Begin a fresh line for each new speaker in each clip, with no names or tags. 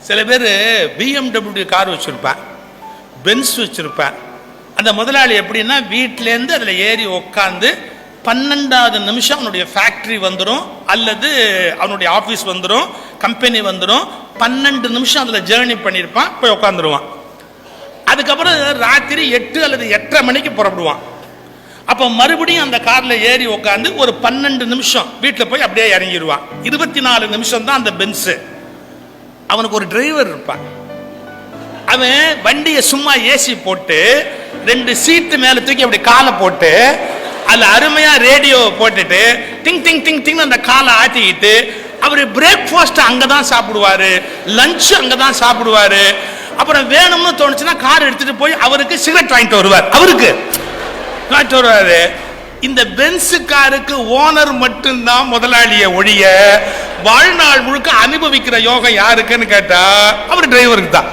சில பேர் BMW car வச்சுருப்பேன், பென்ஸ் வச்சுருப்பேன். அந்த முதலாளி எப்படின்னா வீட்டிலேருந்து அதில் ஏறி உட்காந்து 12வது நிமிஷம் அவனுடைய ஃபேக்ட்ரி வந்துடும், அல்லது அவனுடைய ஆஃபீஸ் வந்துடும், கம்பெனி வந்துடும். 12 நிமிஷம் அதில் ஜேர்னி பண்ணியிருப்பான், போய் உட்காந்துருவான். அதுக்கப்புறம் ராத்திரி 8 அல்லது 8:30 மணிக்கு புறப்படுவான். அப்போ மறுபடியும் அந்த காரில் ஏறி உட்காந்து ஒரு 12 நிமிஷம் வீட்டில் போய் அப்படியே இறங்கிடுவான். 24 நிமிஷம் தான் அந்த பென்ஸு. அவனுக்கு ஒரு டிரைவர் இருப்பான். அவன் வண்டியை சும்மா ஏசி போட்டு 2 சீட்டு மேலே தூக்கி அப்படி காலை போட்டு அதில் அருமையாக ரேடியோவை போட்டுட்டு டிங் டிங் டிங் டிங் அந்த காலை ஆட்டிக்கிட்டு அவர் பிரேக்ஃபாஸ்ட் அங்கே தான் சாப்பிடுவார், லஞ்ச் அங்கே தான் சாப்பிடுவார். அப்புறம் வேணும்னு தோணுச்சுன்னா கார் எடுத்துகிட்டு போய் அவருக்கு சிகரெட் வாங்கிட்டு வருவார். அவருக்கு வாங்கிட்டு வருவார். இந்த பென்ஸ் காருக்கு ஓனர் மட்டும்தான் முதலாளிய ஒழிய வாழ்நாள் முழுக்க அனுபவிக்கிற யோகம் யாருக்குன்னு கேட்டா அவர் டிரைவருக்கு தான்.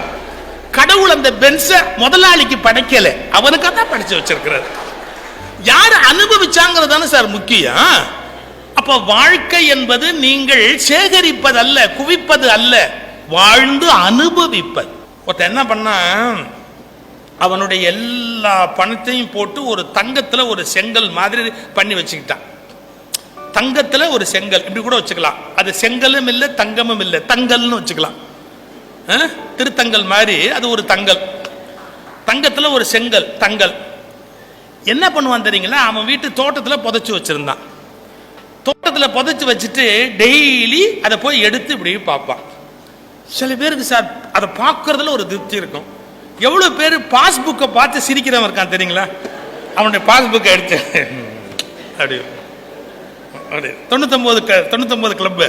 கடவுள் அந்த பென்ஸை முதலாளிக்கு படைக்கல, அவனுக்கு தான் படைச்சு வச்சிருக்கிறார். யார் அனுபவிச்சாங்கிறது தானே சார் முக்கியம். அப்ப வாழ்க்கை என்பது நீங்கள் சேகரிப்பது அல்ல, குவிப்பது அல்ல, வாழ்ந்து அனுபவிப்பது. ஒருத்தன் என்ன பண்ணா, அவனுடைய எல்லா பணத்தையும் போட்டு ஒரு தங்கத்துல ஒரு செங்கல் மாதிரி பண்ணி வச்சுக்கிட்டான். தங்கத்துல ஒரு செங்கல் இப்படி கூட வச்சுக்கலாம், அது செங்கலும் இல்லை தங்கமும் இல்லை, தங்கல்னு வச்சுக்கலாம். திருத்தங்கல் மாதிரி அது ஒரு தங்கல். தங்கத்துல ஒரு செங்கல் தங்கல். என்ன பண்ணுவான் தெரியுங்களா, அவன் வீட்டு தோட்டத்துல புதைச்சு வச்சிருந்தான். தோட்டத்துல புதைச்சு வச்சுட்டு டெய்லி அதை போய் எடுத்து இப்படி பார்ப்பான். சில பேருக்கு சார் அதை பார்க்கறதுல ஒரு திருப்தி இருக்கும். எவ்வளவு பேர் பாஸ்புக்கை பார்த்து சிரிக்கிறவன் இருக்கான் தெரியுங்களா, அவனுடைய பாஸ்புக்கை எடுத்து அப்படி 99 கிளப்பு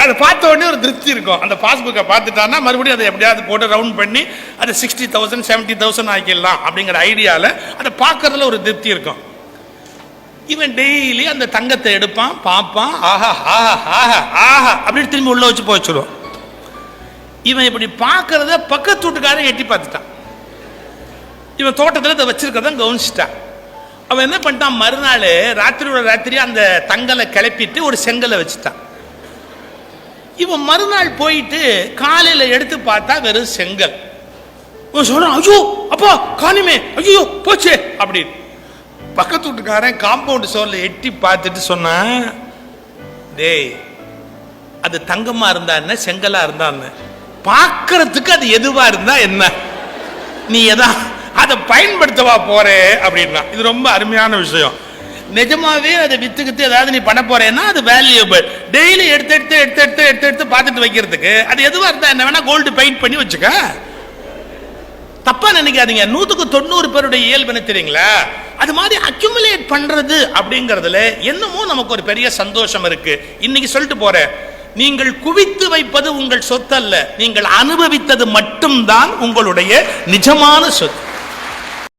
அதை பார்த்த உடனே ஒரு திருப்தி இருக்கும். அந்த பாஸ்புக்கை பார்த்துட்டான்னா மறுபடியும் அதை எப்படியாவது போட்டு ரவுண்ட் பண்ணி அதை 60,000 70,000 ஆக்கிடலாம் அப்படிங்கிற ஐடியாவில் அதை பார்க்கறதுல ஒரு திருப்தி இருக்கும். இவன் டெய்லி அந்த தங்கத்தை எடுப்பான், பார்ப்பான், ஆஹா ஆஹா ஆஹா ஆஹா அப்படின்னு திரும்பி உள்ள வச்சு போச்சுடுவான். இவன் இப்படி பார்க்கறத பக்கத்து வீட்டுக்காரன் எட்டி பார்த்துட்டான். இவன் தோட்டத்தில் இதை வச்சிருக்கிறத கவனிச்சிட்டான். அவன் என்ன பண்ணிட்டான், மறுநாள் ராத்திரியோட ராத்திரி அந்த தங்கலை கிளப்பிட்டு ஒரு செங்கலை வச்சுட்டான். இவன் மறுநாள் போயிட்டு காலையில் எடுத்து பார்த்தா வெறும் செங்கல். சொல்றான், ஐயோ அப்பா காணுமே, ஐயோ போச்சு அப்படின்னு. பக்கத்து வீட்டுக்காரன் காம்பவுண்ட் சோர்ல எட்டி பார்த்துட்டு சொன்னான், டேய் அது தங்கமா இருந்தா என்ன செங்கலா இருந்தா என்ன, பார்க்கறதுக்கு அது எதுவா இருந்தா என்ன, நீ எதா அதை பயன்படுத்தவா போறே அப்படின்னா. இது ரொம்ப அருமையான விஷயம். நிஜமாவே அதை வித்துக்கிட்டு ஏதாவது நீ பண்ண போறேன்னா அது வேல்யூபிள். டெய்லி எடுத்து எடுத்து எடுத்து எடுத்து எடுத்து எடுத்து பார்த்துட்டு வைக்கிறதுக்கு அது எதுவா இருந்தா என்ன வேணா கோல்டு பெயிண்ட் பண்ணி வச்சுக்க. தப்பா நினைக்காதீங்க. 100க்கு 90 பேருடைய இயல்பு என்ன தெரியுங்களா, அது மாதிரி அக்யூமுலேட் பண்றது அப்படிங்கறதுல என்னமோ நமக்கு ஒரு பெரிய சந்தோஷம் இருக்கு. இன்னைக்கு சொல்லிட்டு போறேன், நீங்கள் குவித்து வைப்பது உங்கள் சொத்து அல்ல, நீங்கள் அனுபவித்தது மட்டும்தான் உங்களுடைய நிஜமான சொத்து.